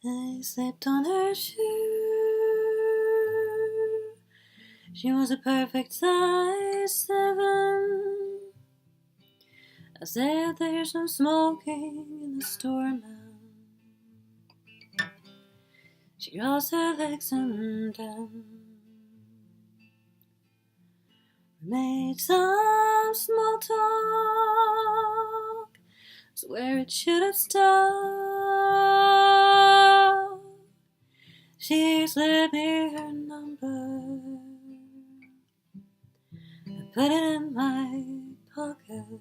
They slipped on her shoe. She was a perfect size 7. I said there's no smoking in the store now. She crossed her legs and down. We made some small talk. Swear it should have stopped. She slipped me her number. I put it in my pocket.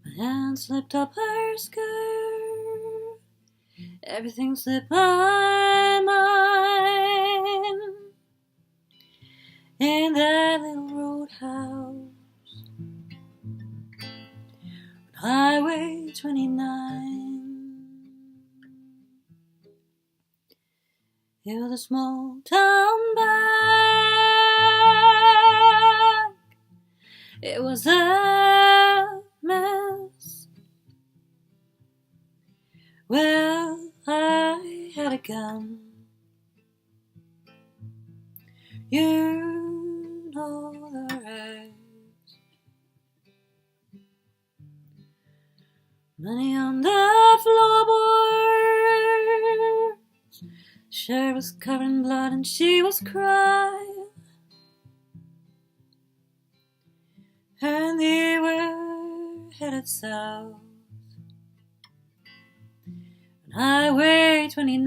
My hand slipped up her skirt. Everything slipped my mind. In that little roadhouse on Highway 29. It was a small town back. It was a mess. Well, I had a gun. You know the rest. Money on the floorboards. Shirt was covered in blood and she was crying. And they were headed south on Highway 29.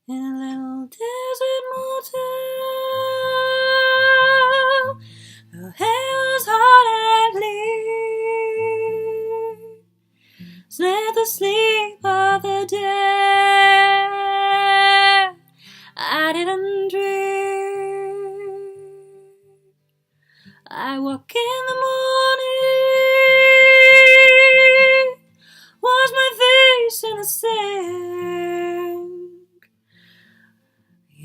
In a little desert motel, the hay was hot and clear. Slept the sleep of the dead. I didn't dream. I woke in the morning, washed my face in the sink,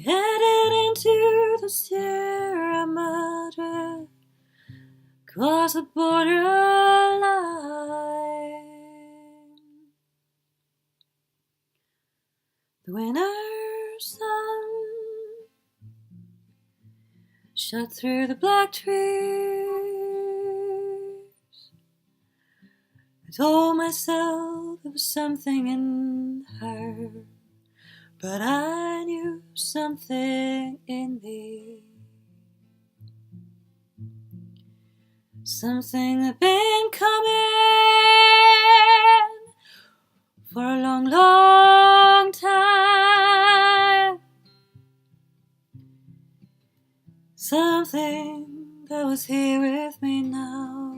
headed into the Sierra Madre, across the borderline. The winter sun shot through the black trees. I told myself there was something in her, but I knew something in me. Something that been coming for a long, long time. Something that was here with me now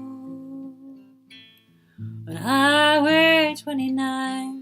on Highway 29.